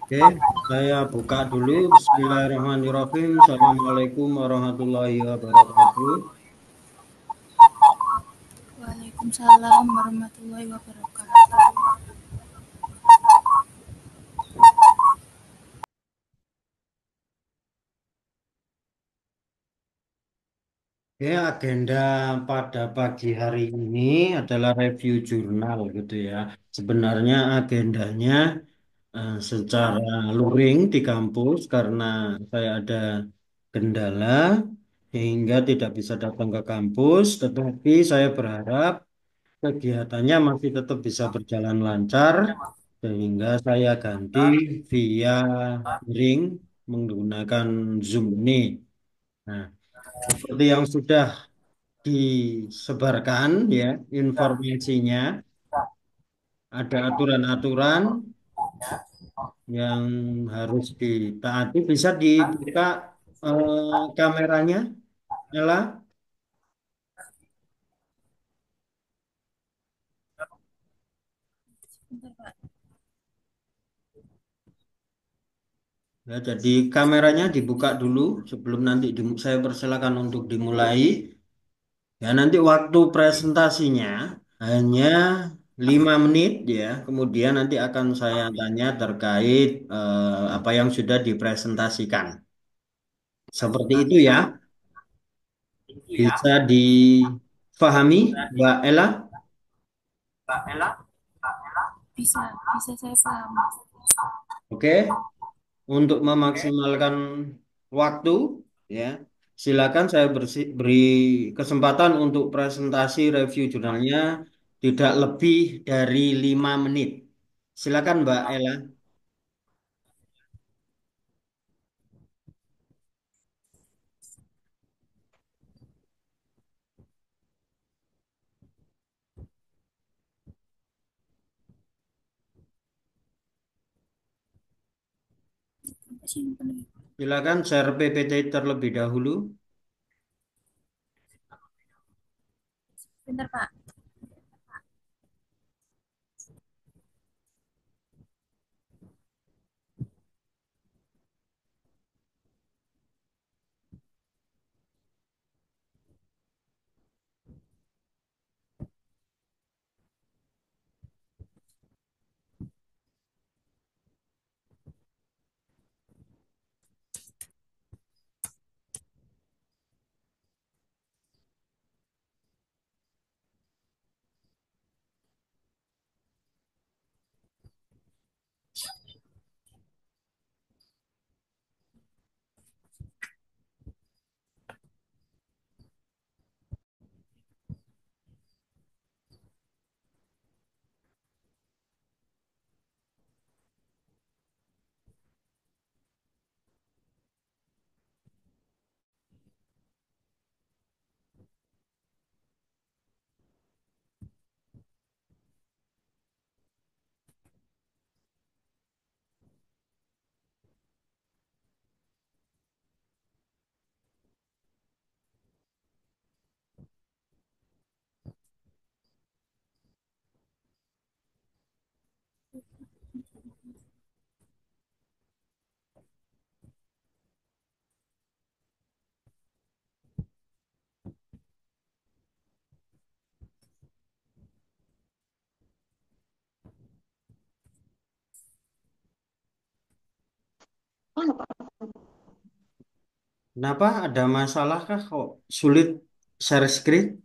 Oke, saya buka dulu. Bismillahirrahmanirrahim. Assalamualaikum warahmatullahi wabarakatuh. Waalaikumsalam warahmatullahi wabarakatuh. Oke, agenda pada pagi hari ini adalah review jurnal gitu ya. Sebenarnya agendanya secara luring di kampus karena saya ada kendala sehingga tidak bisa datang ke kampus, tetapi saya berharap kegiatannya masih tetap bisa berjalan lancar sehingga saya ganti via ring menggunakan Zoom ini. Nah, seperti yang sudah disebarkan ya informasinya, ada aturan-aturan yang harus ditaati. Bisa dibuka kameranya, Ella? Bentar, Pak. Ya, jadi kameranya dibuka dulu sebelum nanti saya persilakan untuk dimulai. Ya, nanti waktu presentasinya hanya 5 menit ya. Kemudian nanti akan saya tanya terkait apa yang sudah dipresentasikan. Seperti itu ya. Bisa difahami, Mbak Ella? Bisa, bisa saya paham. Oke. Untuk memaksimalkan waktu, ya, silakan saya beri kesempatan untuk presentasi review jurnalnya tidak lebih dari 5 menit. Silakan, Mbak Ella. Simpen. Silakan share PPT terlebih dahulu. Bentar, Pak. Kenapa? Ada masalah kah? Kok sulit share screen?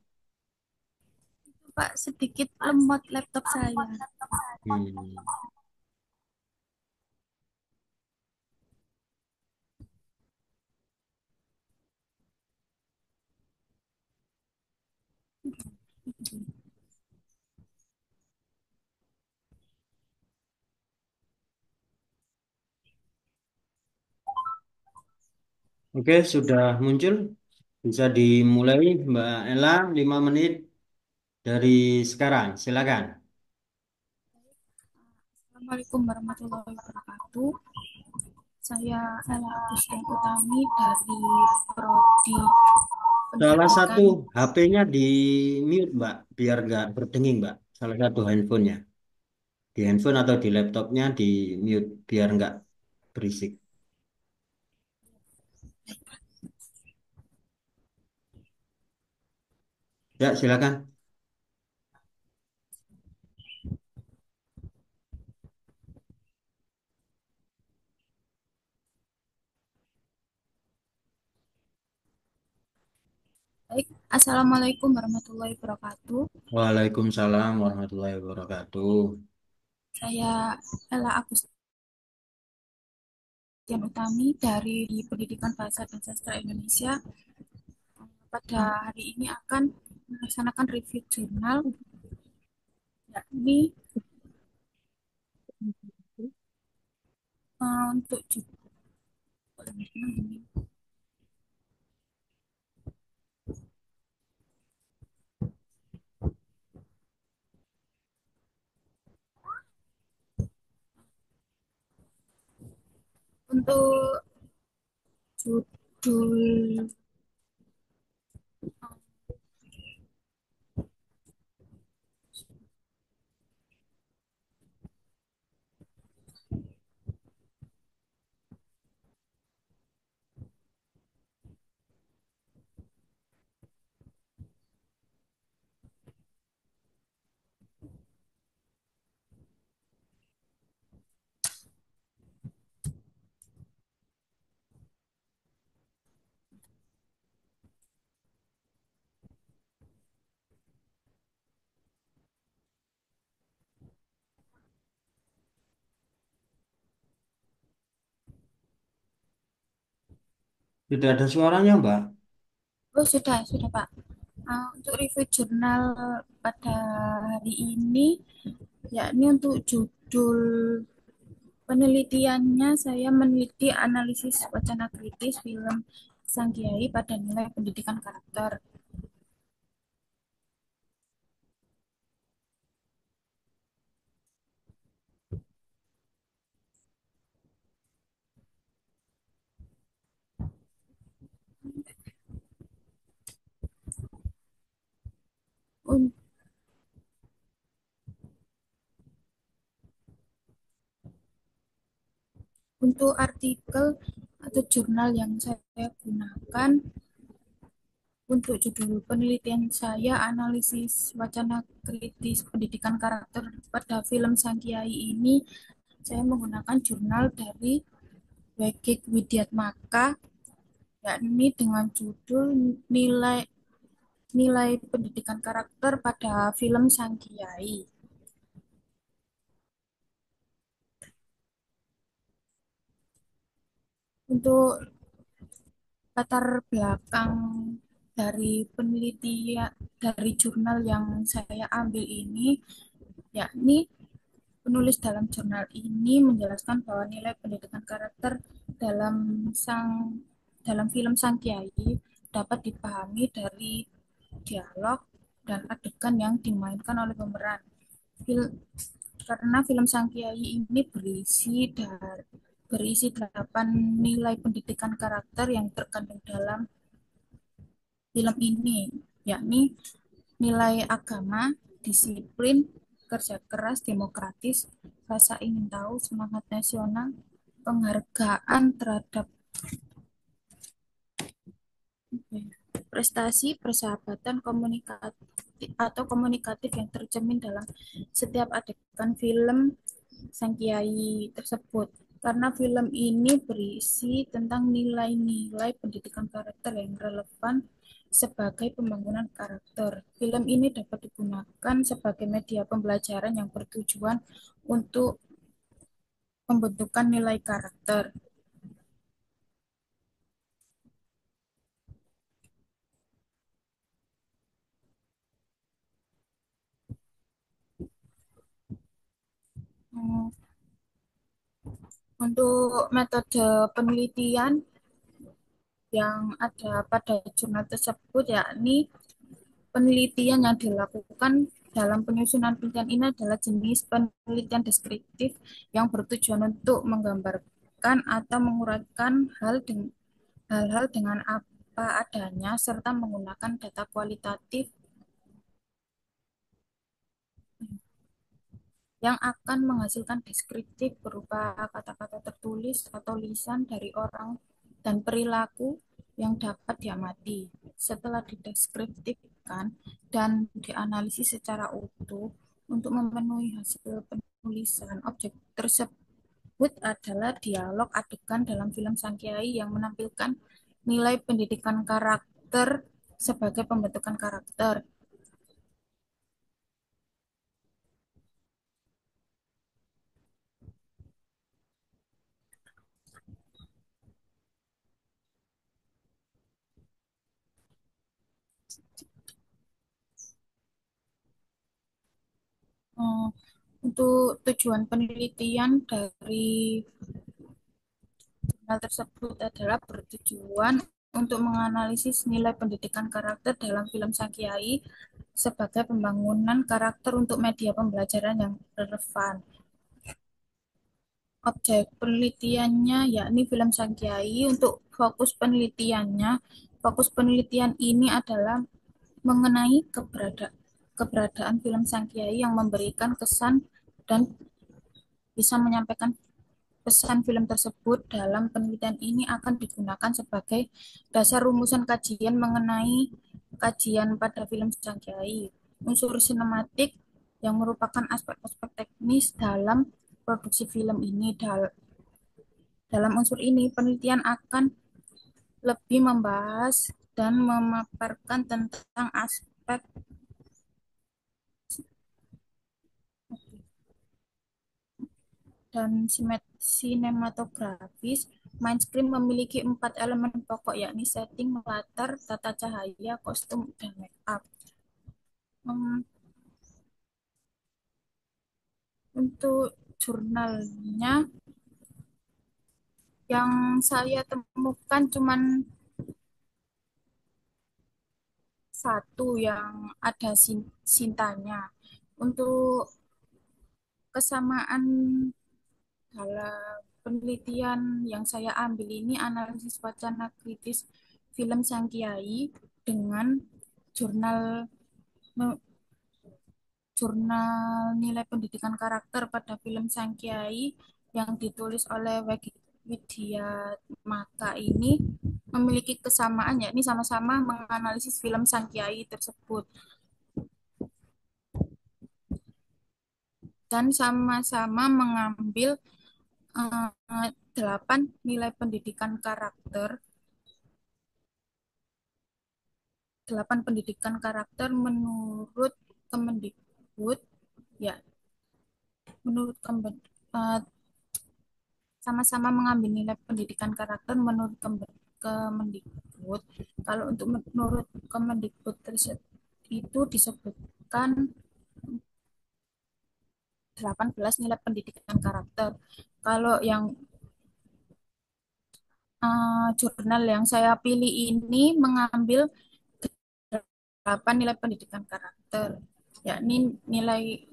Pak, sedikit lemot laptop saya. Hmm. Oke, sudah muncul. Bisa dimulai, Mbak Ella, 5 menit dari sekarang. Silakan. Assalamualaikum warahmatullahi wabarakatuh. Saya Ella Agustin Utami dari Prodi Salah Pendidikan. satu HP-nya di mute, Mbak, biar nggak berdenging, Mbak. salah satu handphonenya. Di handphone atau di laptopnya di mute biar nggak berisik. Ya, silakan. Baik, Assalamualaikum warahmatullahi wabarakatuh. Waalaikumsalam warahmatullahi wabarakatuh. Saya Ella Agustian Utami dari Pendidikan Bahasa dan Sastra Indonesia. Pada hari ini akan melaksanakan review jurnal, yakni untuk untuk judul Tidak ada suaranya, Mbak. oh sudah Pak. Untuk review jurnal pada hari ini, yakni untuk judul penelitiannya saya meneliti analisis wacana kritis film Sang Kiai pada nilai pendidikan karakter. Un- Untuk artikel atau jurnal yang saya gunakan untuk judul penelitian saya analisis wacana kritis pendidikan karakter pada film Sang Kiai ini, saya menggunakan jurnal dari Wegik Widyatmaka, yakni dengan judul nilai nilai pendidikan karakter pada film Sang Kiai. Untuk latar belakang dari penelitian dari jurnal yang saya ambil ini, yakni penulis dalam jurnal ini menjelaskan bahwa nilai pendidikan karakter dalam sang dalam film Sang Kiai dapat dipahami dari dialog dan adegan yang dimainkan oleh pemeran. Karena film Sang Kiai ini berisi 8 nilai pendidikan karakter yang terkandung dalam film ini, yakni nilai agama, disiplin, kerja keras, demokratis, rasa ingin tahu, semangat nasional, penghargaan terhadap prestasi, persahabatan, komunikatif atau komunikatif yang tercermin dalam setiap adegan film Sang Kiai tersebut. Karena film ini berisi tentang nilai-nilai pendidikan karakter yang relevan sebagai pembangunan karakter. Film ini dapat digunakan sebagai media pembelajaran yang bertujuan untuk pembentukan nilai karakter. Hmm, Untuk metode penelitian yang ada pada jurnal tersebut, yakni penelitian yang dilakukan dalam penyusunan penelitian ini adalah jenis penelitian deskriptif yang bertujuan untuk menggambarkan atau menguraikan hal-hal dengan apa adanya serta menggunakan data kualitatif yang akan menghasilkan deskriptif berupa kata-kata tertulis atau lisan dari orang dan perilaku yang dapat diamati. Setelah dideskriptifkan dan dianalisis secara utuh untuk memenuhi hasil penulisan, objek tersebut adalah dialog adegan dalam film Sangkiai yang menampilkan nilai pendidikan karakter sebagai pembentukan karakter. Eh, untuk tujuan penelitian dari hal tersebut adalah bertujuan untuk menganalisis nilai pendidikan karakter dalam film Sangkiai sebagai pembangunan karakter untuk media pembelajaran yang relevan. Objek penelitiannya yakni film Sangkiai. Untuk fokus penelitian ini adalah mengenai keberadaan film Sangkiai yang memberikan kesan dan bisa menyampaikan pesan film tersebut. Dalam penelitian ini akan digunakan sebagai dasar rumusan kajian mengenai kajian pada film Sangkiai. Unsur sinematik yang merupakan aspek-aspek teknis dalam produksi film ini. Dalam unsur ini, penelitian akan lebih membahas dan memaparkan tentang aspek dan sinematografis. Mainstream memiliki 4 elemen pokok, yakni setting, latar, tata cahaya, kostum, dan make up. Hmm, untuk jurnalnya yang saya temukan cuman satu yang ada sintanya. Untuk kesamaan dalam penelitian yang saya ambil ini analisis wacana kritis film Sangkiai dengan jurnal jurnal nilai pendidikan karakter pada film Sangkiai yang ditulis oleh Widya Maka ini memiliki kesamaan, yakni sama-sama menganalisis film Sangkiai tersebut dan sama-sama mengambil 8 nilai pendidikan karakter, 8 pendidikan karakter menurut Kemendikbud, ya, menurut sama-sama mengambil nilai pendidikan karakter menurut Kemendikbud. Kalau untuk menurut Kemendikbud itu disebutkan 18 nilai pendidikan karakter. Kalau yang jurnal yang saya pilih ini mengambil 8 nilai pendidikan karakter, yakni nilai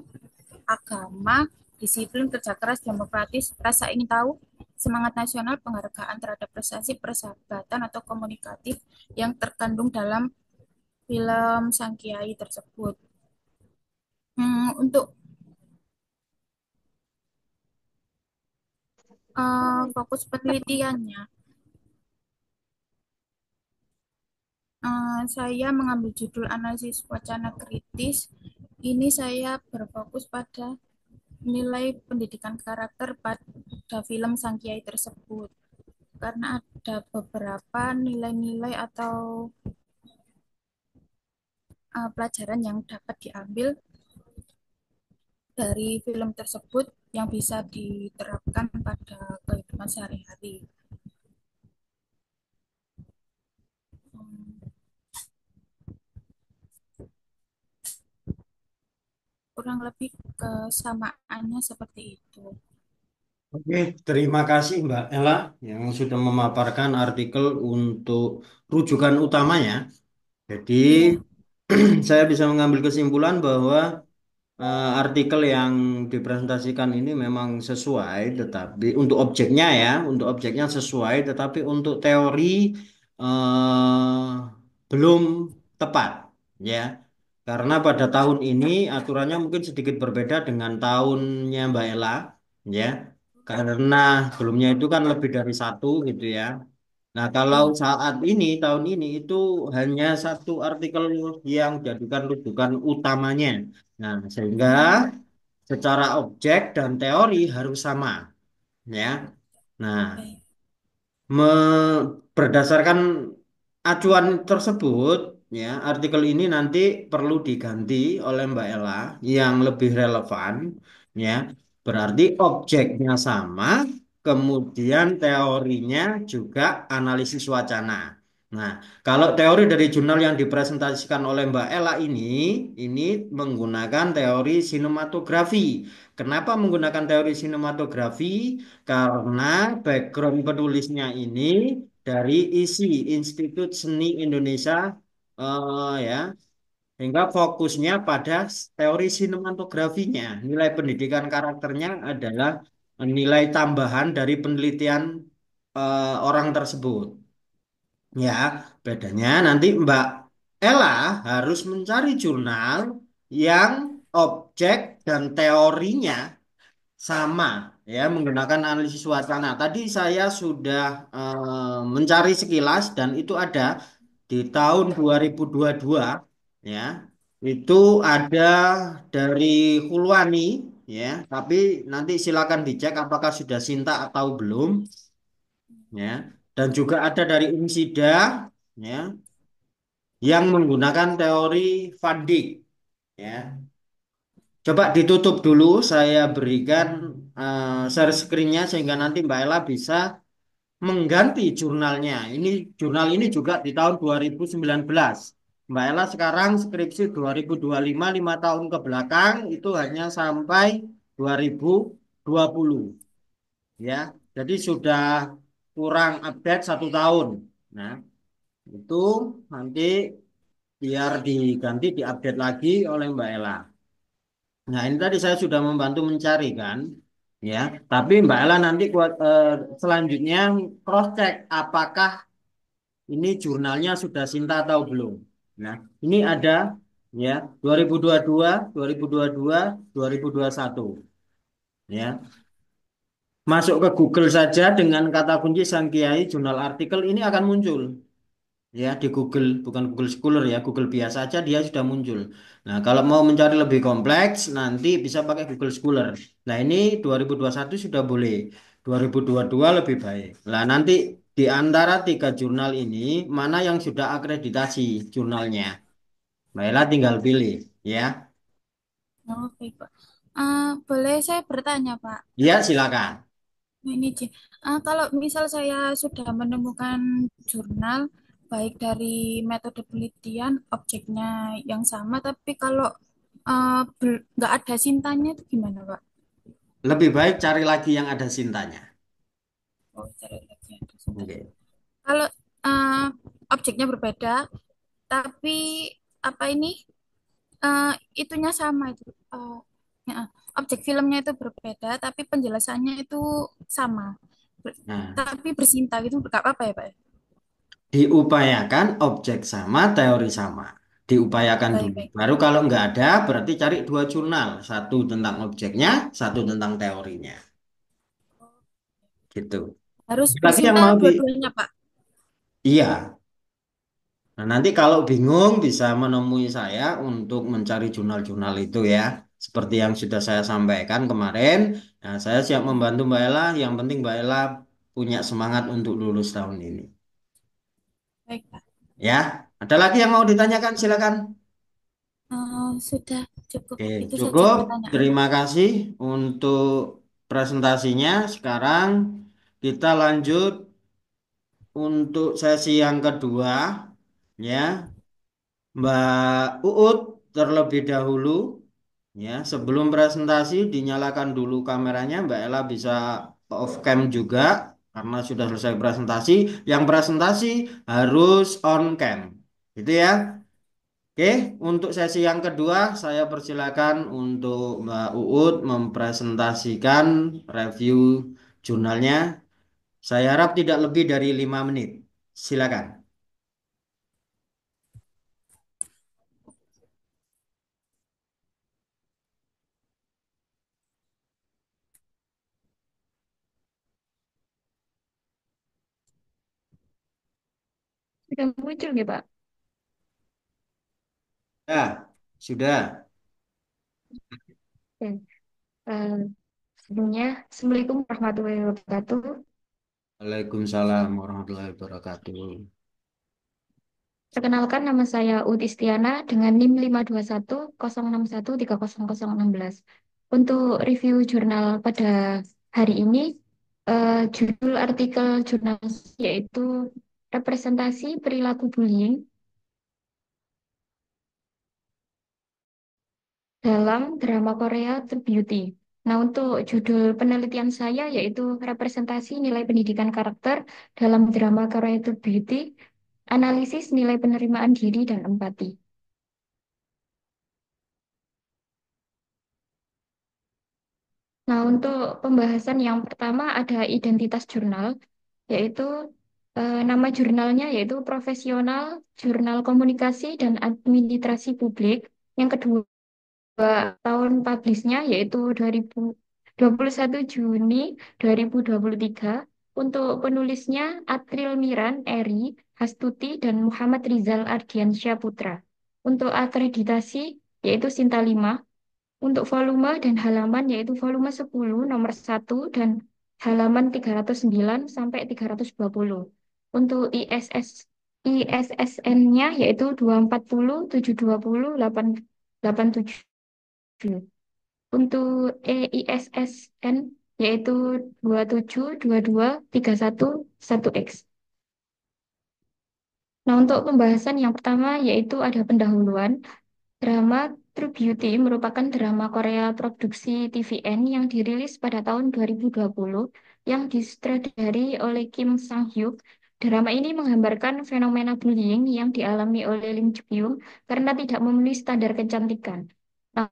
agama, disiplin, kerja keras, demokratis, rasa ingin tahu, semangat nasional, penghargaan terhadap prestasi, persahabatan atau komunikatif yang terkandung dalam film Sang Kiai tersebut. Untuk fokus penelitiannya, saya mengambil judul analisis wacana kritis. Ini saya berfokus pada nilai pendidikan karakter pada film Sang Kiai tersebut. Karena ada beberapa nilai-nilai atau pelajaran yang dapat diambil dari film tersebut yang bisa diterapkan pada kehidupan sehari-hari. Hmm, Kurang lebih kesamaannya seperti itu. Oke, terima kasih Mbak Ella yang sudah memaparkan artikel untuk rujukan utamanya. Jadi, Iya, saya bisa mengambil kesimpulan bahwa artikel yang dipresentasikan ini memang sesuai, tetapi untuk objeknya sesuai, tetapi untuk teori belum tepat, ya. Karena pada tahun ini aturannya mungkin sedikit berbeda dengan tahunnya Mbak Ella, ya. Karena sebelumnya itu kan lebih dari satu gitu ya. Nah, kalau Ya, saat ini, tahun ini itu hanya satu artikel yang dijadikan rujukan utamanya. Nah, sehingga secara objek dan teori harus sama, ya. Nah, baik. berdasarkan acuan tersebut, ya, artikel ini nanti perlu diganti oleh Mbak Ella yang lebih relevan, ya. Berarti objeknya sama, kemudian teorinya juga analisis wacana. Nah, kalau teori dari jurnal yang dipresentasikan oleh Mbak Ella ini menggunakan teori sinematografi. Kenapa menggunakan teori sinematografi? Karena background penulisnya ini dari ISI, Institut Seni Indonesia, ya, sehingga fokusnya pada teori sinematografinya. Nilai pendidikan karakternya adalah nilai tambahan dari penelitian orang tersebut. Ya, bedanya nanti Mbak Ella harus mencari jurnal yang objek dan teorinya sama, ya, menggunakan analisis wacana. Tadi saya sudah mencari sekilas dan itu ada di tahun 2022, ya. Itu ada dari Hulwani, ya, tapi nanti silakan dicek apakah sudah Sinta atau belum, ya. Dan juga ada dari Insida, ya, yang menggunakan teori Van Dijk, ya. Coba ditutup dulu, saya berikan share screen-nya sehingga nanti Mbak Ella bisa mengganti jurnalnya. Ini jurnal ini juga di tahun 2019. Mbak Ella sekarang skripsi 2025, 5 tahun ke belakang itu hanya sampai 2020, ya. Jadi sudah kurang update 1 tahun. Nah, itu nanti biar diganti, diupdate lagi oleh Mbak Ella. Nah, ini tadi saya sudah membantu mencari kan, ya. Tapi Mbak Ella nanti selanjutnya cross check apakah ini jurnalnya sudah Sinta atau belum. Nah, ini ada, ya, 2022, 2022, 2021, ya. Masuk ke Google saja dengan kata kunci Sang Kiai jurnal artikel ini akan muncul. Ya, di Google, bukan Google Scholar ya, Google biasa aja dia sudah muncul. Nah, kalau mau mencari lebih kompleks nanti bisa pakai Google Scholar. Nah, ini 2021 sudah boleh, 2022 lebih baik. Nah, nanti di antara tiga jurnal ini mana yang sudah akreditasi jurnalnya? Mbak Ella tinggal pilih, ya. Oh, baik, Pak. Boleh saya bertanya, Pak? Ya, silakan. Ini, Ci. Kalau misal saya sudah menemukan jurnal, baik dari metode penelitian, objeknya yang sama, tapi kalau nggak ada sintanya itu gimana, Pak? Lebih baik cari lagi yang ada sintanya. Oh, cari lagi ada sintanya. Oke. Kalau uh, objeknya berbeda, tapi apa ini itunya sama itu. Ya, objek filmnya itu berbeda, tapi penjelasannya itu sama. Nah, Tapi bersinta gitu, nggak apa-apa ya, Pak? diupayakan objek sama, teori sama. Diupayakan Baik, dulu. baik. Baru kalau nggak ada, berarti cari dua jurnal. Satu tentang objeknya, satu tentang teorinya. Gitu. Harus Lagi yang bersinta mau di... dua-duanya, Pak. Iya. Nah, nanti kalau bingung bisa menemui saya untuk mencari jurnal-jurnal itu ya. Seperti yang sudah saya sampaikan kemarin. Nah, saya siap membantu Mbak Ella. Yang penting Mbak Ella punya semangat untuk lulus tahun ini. Baik, Pak. Ya. Ada lagi yang mau ditanyakan? Silakan. Sudah cukup. Oke, Itu saja cukup. pertanyaan. Terima kasih untuk presentasinya. Sekarang kita lanjut untuk sesi yang kedua, ya. Mbak Uut terlebih dahulu, ya. Sebelum presentasi dinyalakan dulu kameranya. Mbak Ella bisa off cam juga karena sudah selesai presentasi. Yang presentasi harus on cam. Itu ya. Oke, untuk sesi yang kedua, saya persilakan untuk Mbak Uut mempresentasikan review jurnalnya. Saya harap tidak lebih dari 5 menit. Silakan. Sudah muncul ya, Pak? Ya, sudah. Oke. Eh, Sebelumnya, Assalamualaikum warahmatullahi wabarakatuh. Waalaikumsalam warahmatullahi wabarakatuh. Perkenalkan nama saya Utistiana dengan NIM 52106130016. Untuk review jurnal pada hari ini, judul artikel jurnal yaitu representasi perilaku bullying dalam drama Korea The Beauty. Nah, untuk judul penelitian saya yaitu representasi nilai pendidikan karakter dalam drama Korea The Beauty, analisis nilai penerimaan diri dan empati. Nah, untuk pembahasan yang pertama ada identitas jurnal, yaitu nama jurnalnya yaitu Profesional Jurnal Komunikasi dan Administrasi Publik. Yang kedua, tahun publishnya yaitu 21 Juni 2023. Untuk penulisnya April Miran, Eri, Hastuti, dan Muhammad Rizal Ardiansyah Putra. Untuk akreditasi yaitu Sinta 5. Untuk volume dan halaman yaitu volume 10 nomor 1 dan halaman 309 sampai 320. Untuk ISSN-nya yaitu 240 720 887. Untuk EISSN yaitu 2722311X. Nah, untuk pembahasan yang pertama yaitu ada pendahuluan. Drama True Beauty merupakan drama Korea produksi TVN yang dirilis pada tahun 2020 yang disutradari oleh Kim Sang Hyuk. Drama ini menggambarkan fenomena bullying yang dialami oleh Lim Joo Hyun karena tidak memenuhi standar kecantikan. Nah,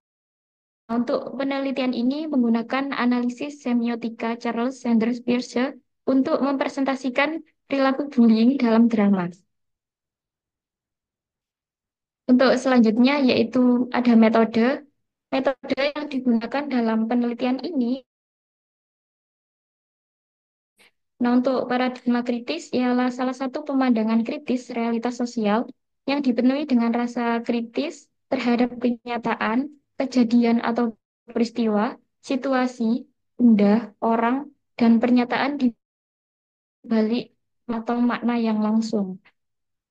untuk penelitian ini menggunakan analisis semiotika Charles Sanders Peirce untuk mempresentasikan perilaku bullying dalam drama. Untuk selanjutnya yaitu ada metode. Metode yang digunakan dalam penelitian ini, nah untuk paradigma kritis ialah salah satu pemandangan kritis realitas sosial yang dipenuhi dengan rasa kritis terhadap kenyataan, kejadian atau peristiwa, situasi, benda, orang, dan pernyataan di balik atau makna yang langsung.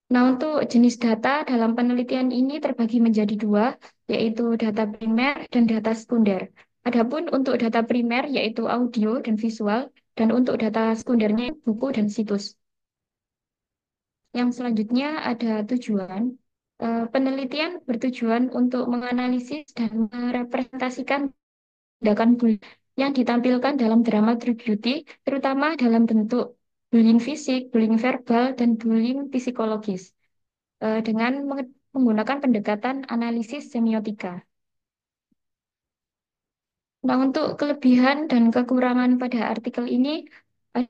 Nah, untuk jenis data dalam penelitian ini terbagi menjadi dua, yaitu data primer dan data sekunder. Adapun untuk data primer yaitu audio dan visual, dan untuk data sekundernya buku dan situs. Yang selanjutnya ada tujuan. Penelitian bertujuan untuk menganalisis dan merepresentasikan tindakan bullying yang ditampilkan dalam drama True Beauty, terutama dalam bentuk bullying fisik, bullying verbal, dan bullying psikologis dengan menggunakan pendekatan analisis semiotika. Nah, untuk kelebihan dan kekurangan pada artikel ini ada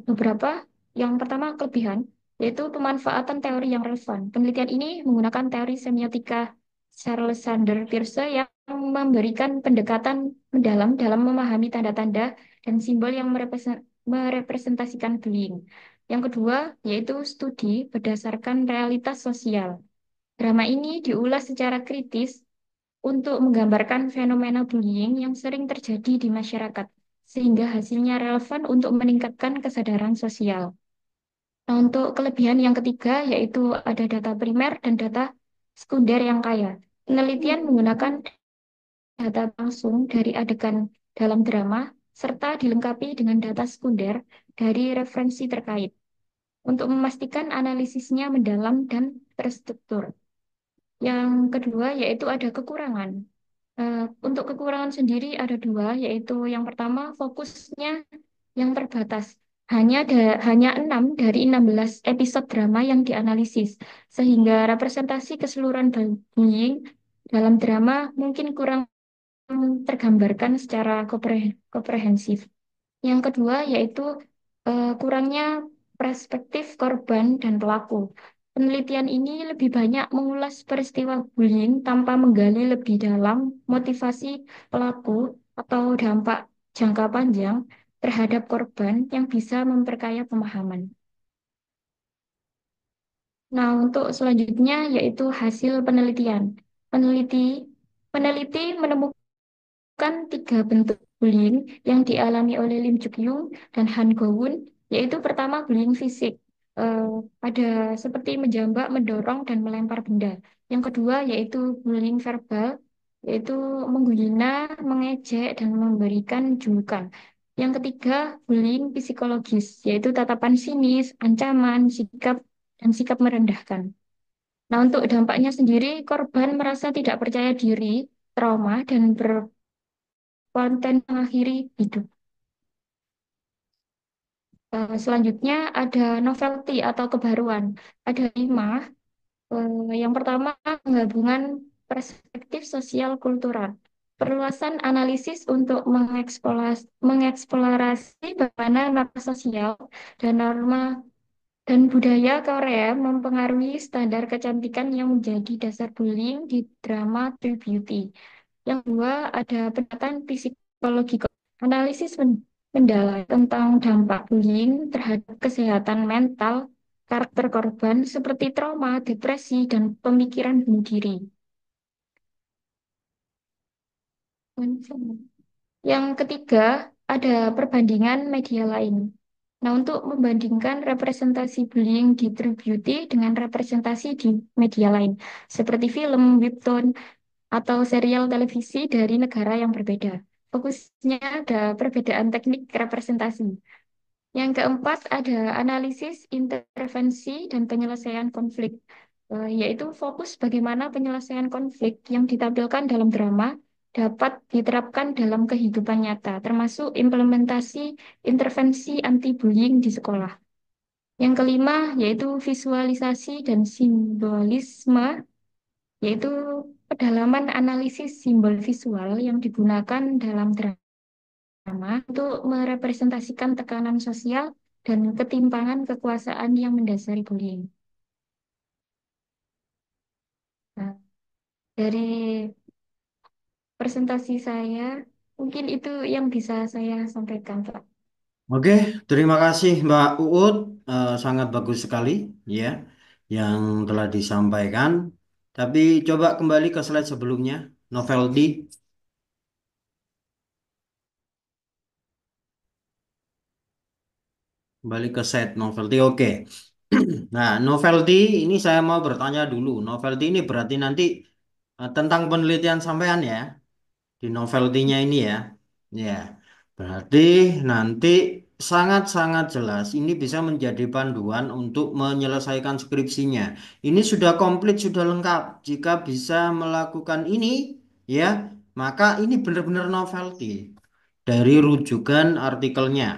beberapa. Yang pertama, kelebihan, yaitu pemanfaatan teori yang relevan. Penelitian ini menggunakan teori semiotika Charles Sanders Peirce yang memberikan pendekatan mendalam dalam memahami tanda-tanda dan simbol yang merepresentasikan bullying. Yang kedua, yaitu studi berdasarkan realitas sosial. Drama ini diulas secara kritis untuk menggambarkan fenomena bullying yang sering terjadi di masyarakat, sehingga hasilnya relevan untuk meningkatkan kesadaran sosial. Nah, untuk kelebihan yang ketiga, yaitu ada data primer dan data sekunder yang kaya. Penelitian menggunakan data langsung dari adegan dalam drama, serta dilengkapi dengan data sekunder dari referensi terkait, untuk memastikan analisisnya mendalam dan terstruktur. Yang kedua, yaitu ada kekurangan. Untuk kekurangan sendiri ada dua, yaitu yang pertama fokusnya yang terbatas. Hanya 6 dari 16 episode drama yang dianalisis, sehingga representasi keseluruhan bullying dalam drama mungkin kurang tergambarkan secara komprehensif. Yang kedua yaitu kurangnya perspektif korban dan pelaku. Penelitian ini lebih banyak mengulas peristiwa bullying tanpa menggali lebih dalam motivasi pelaku atau dampak jangka panjang terhadap korban yang bisa memperkaya pemahaman. Nah, untuk selanjutnya yaitu hasil penelitian. Peneliti peneliti menemukan tiga bentuk bullying yang dialami oleh Lim Juk Yung dan Han Gowon, yaitu pertama bullying fisik, eh, ada seperti menjambak, mendorong, dan melempar benda. Yang kedua yaitu bullying verbal, yaitu menghina, mengejek, dan memberikan julukan. Yang ketiga bullying psikologis, yaitu tatapan sinis, ancaman, dan sikap merendahkan. Nah, untuk dampaknya sendiri, korban merasa tidak percaya diri, trauma, dan konten mengakhiri hidup. Selanjutnya ada novelty atau kebaruan. Ada lima. Yang pertama, penggabungan perspektif sosial kultural. Perluasan analisis untuk mengeksplorasi bagaimana norma sosial dan norma dan budaya Korea mempengaruhi standar kecantikan yang menjadi dasar bullying di drama True Beauty. Yang kedua, ada pendekatan psikologi. Analisis mendalam tentang dampak bullying terhadap kesehatan mental karakter korban seperti trauma, depresi, dan pemikiran bunuh diri. Yang ketiga, ada perbandingan media lain. Nah, untuk membandingkan representasi bullying di True Beauty dengan representasi di media lain, seperti film, webtoon, atau serial televisi dari negara yang berbeda. Fokusnya ada perbedaan teknik representasi. Yang keempat ada analisis, intervensi, dan penyelesaian konflik, yaitu fokus bagaimana penyelesaian konflik yang ditampilkan dalam drama dapat diterapkan dalam kehidupan nyata, termasuk implementasi intervensi anti-bullying di sekolah. Yang kelima yaitu visualisasi dan simbolisme, yaitu pedalaman analisis simbol visual yang digunakan dalam drama untuk merepresentasikan tekanan sosial dan ketimpangan kekuasaan yang mendasari bullying. Nah, dari presentasi saya, mungkin itu yang bisa saya sampaikan, Pak. Oke, terima kasih Mbak Uut. Sangat bagus sekali ya yang telah disampaikan. Tapi coba kembali ke slide sebelumnya, novelty. Kembali ke set novelty. Oke. Nah, novelty ini saya mau bertanya dulu. Novelty ini berarti nanti tentang penelitian sampean ya di novelty-nya ini ya. Ya. Berarti nanti sangat-sangat jelas ini bisa menjadi panduan untuk menyelesaikan skripsinya. Ini sudah komplit, sudah lengkap. Jika bisa melakukan ini, ya, maka ini benar-benar novelty dari rujukan artikelnya.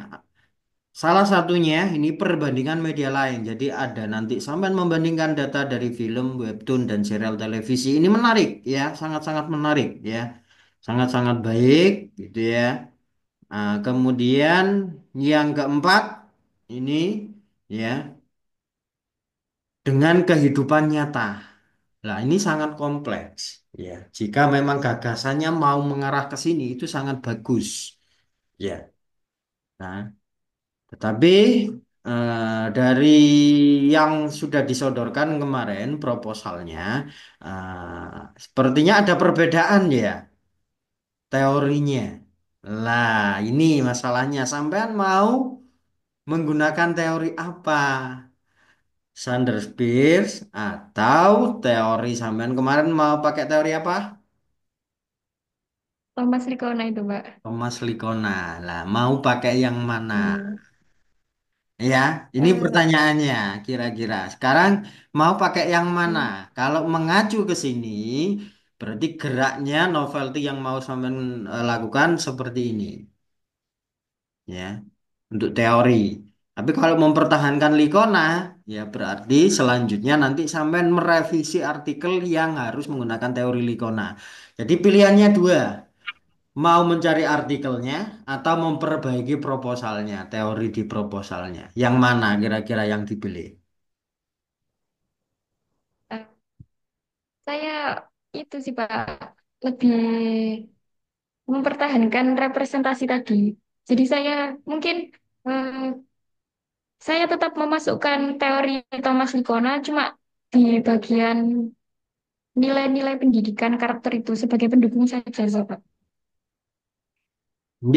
Salah satunya ini perbandingan media lain. Jadi ada nanti sampai membandingkan data dari film, webtoon, dan serial televisi. Ini menarik ya, sangat-sangat menarik ya. Sangat-sangat baik gitu ya. Nah, kemudian yang keempat ini ya dengan kehidupan nyata. Nah, ini sangat kompleks ya. Jika memang gagasannya mau mengarah ke sini itu sangat bagus ya. Nah, tetapi dari yang sudah disodorkan kemarin proposalnya sepertinya ada perbedaan ya teorinya. Lah, ini masalahnya. Sampean mau menggunakan teori apa? Sanders Peirce atau teori sampean kemarin mau pakai teori apa? Thomas Likona itu, Pak. Thomas Likona. Lah, mau pakai yang mana? Iya. Ya, ini Eh, pertanyaannya kira-kira. Sekarang mau pakai yang mana? iya. Kalau mengacu ke sini, berarti geraknya novelty yang mau sampean lakukan seperti ini, ya, untuk teori. Tapi kalau mempertahankan Likona, ya berarti selanjutnya nanti sampean merevisi artikel yang harus menggunakan teori Likona. Jadi pilihannya dua, mau mencari artikelnya atau memperbaiki proposalnya, teori di proposalnya. Yang mana kira-kira yang dipilih? Eh, saya itu sih, Pak, lebih mempertahankan representasi tadi. Jadi saya mungkin eh, saya tetap memasukkan teori Thomas Likona, cuma di bagian nilai-nilai pendidikan karakter itu sebagai pendukung saja, sih, Pak.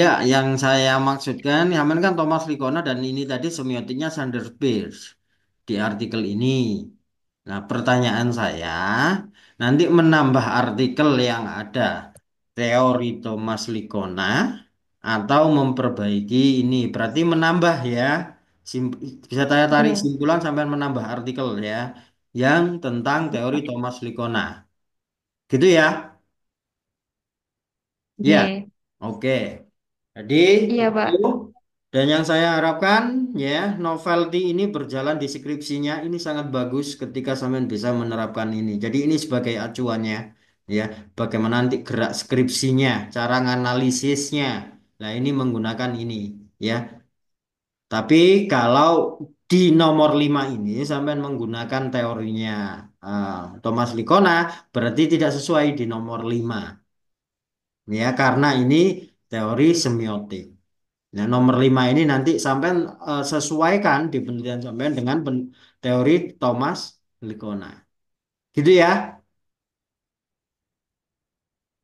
Ya, yang saya maksudkan, ya kan Thomas Likona dan ini tadi semiotiknya Sanders Peirce di artikel ini. Nah, pertanyaan saya, nanti menambah artikel yang ada teori Thomas Likona atau memperbaiki ini, berarti menambah ya. Bisa saya tarik Iya, simpulan sampai menambah artikel ya, yang tentang teori Pak. Thomas Likona. Gitu ya? Ya, Iya, oke. Jadi iya, itu Pak. dan yang saya harapkan ya novelty ini berjalan di skripsinya ini sangat bagus ketika sampean bisa menerapkan ini. Jadi ini sebagai acuannya ya bagaimana nanti gerak skripsinya, cara nganalisisnya. Nah, ini menggunakan ini ya. Tapi kalau di nomor 5 ini sampean menggunakan teorinya eh, Thomas Likona berarti tidak sesuai di nomor 5 ya karena ini teori semiotik. Nah, nomor 5 ini nanti sampai sesuaikan di penelitian sampai dengan teori Thomas Likona. Gitu ya.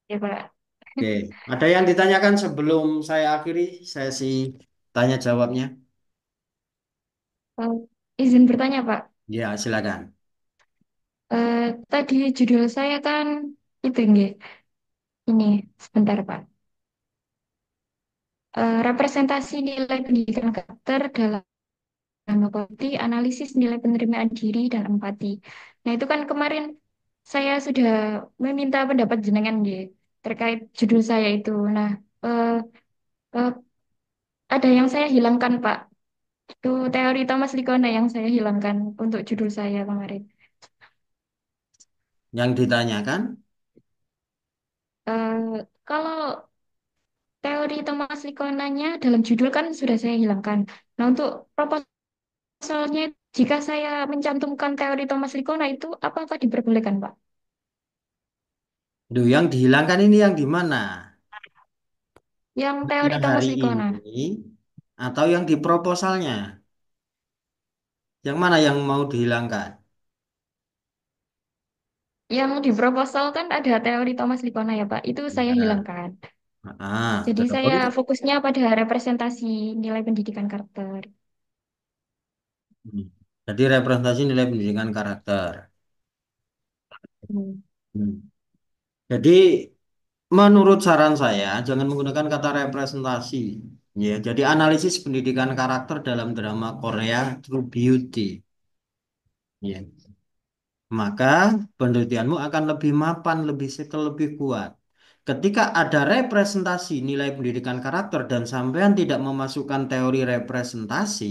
Iya, Pak. Oke. Ada yang ditanyakan sebelum saya akhiri sesi tanya jawabnya? Eh, izin bertanya, Pak. Ya, silakan. Eh, tadi judul saya kan itu nggih. Ini sebentar, Pak. Representasi nilai pendidikan karakter dalam empati, analisis nilai penerimaan diri dan empati. Nah, itu kan kemarin saya sudah meminta pendapat jenengan nggih terkait judul saya itu. Nah, eh, eh, ada yang saya hilangkan, Pak. Itu teori Thomas Likona yang saya hilangkan untuk judul saya kemarin. Yang ditanyakan, Kalau teori Thomas Likonanya dalam judul kan sudah saya hilangkan. Nah, untuk proposalnya, jika saya mencantumkan teori Thomas Likona itu, apakah diperbolehkan, Pak? Duh, yang dihilangkan ini yang di mana? Yang teori Yang Thomas hari Likona. ini atau yang di proposalnya? Yang mana yang mau dihilangkan? Yang di proposal kan ada teori Thomas Likona ya, Pak. Itu saya Ya. hilangkan. Jadi saya Terus. fokusnya pada representasi nilai pendidikan karakter. Hmm. Jadi representasi nilai pendidikan karakter. Hmm. Hmm. Jadi menurut saran saya jangan menggunakan kata representasi. Ya, jadi analisis pendidikan karakter dalam drama Korea True Beauty. Ya. Maka penelitianmu akan lebih mapan, lebih sekel, lebih kuat. Ketika ada representasi nilai pendidikan karakter dan sampean tidak memasukkan teori representasi,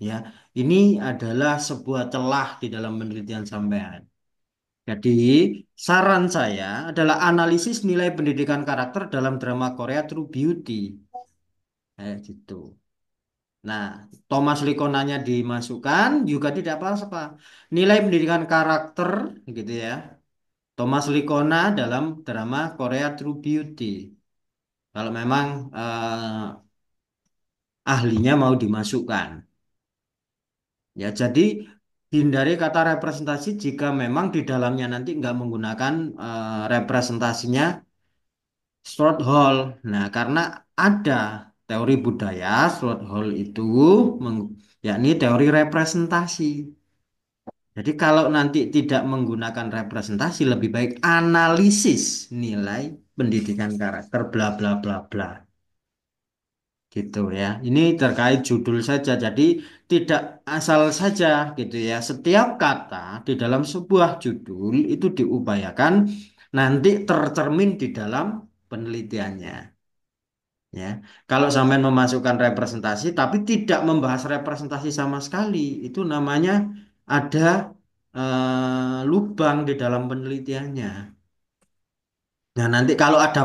ya, ini adalah sebuah celah di dalam penelitian sampean. Jadi, saran saya adalah analisis nilai pendidikan karakter dalam drama Korea True Beauty. Gitu. Nah, Thomas Likonanya dimasukkan juga tidak apa-apa. Nilai pendidikan karakter gitu ya. Thomas Likona dalam drama Korea True Beauty. Kalau memang ahlinya mau dimasukkan. Ya, jadi hindari kata representasi jika memang di dalamnya nanti nggak menggunakan representasinya Stuart Hall. Nah, karena ada teori budaya Stuart Hall itu yakni teori representasi. Jadi kalau nanti tidak menggunakan representasi lebih baik analisis nilai pendidikan karakter bla bla bla bla gitu ya. Ini terkait judul saja. Jadi tidak asal saja gitu ya. Setiap kata di dalam sebuah judul itu diupayakan nanti tercermin di dalam penelitiannya. Ya, kalau sampai memasukkan representasi tapi tidak membahas representasi sama sekali, itu namanya ada lubang di dalam penelitiannya. Nah, nanti kalau ada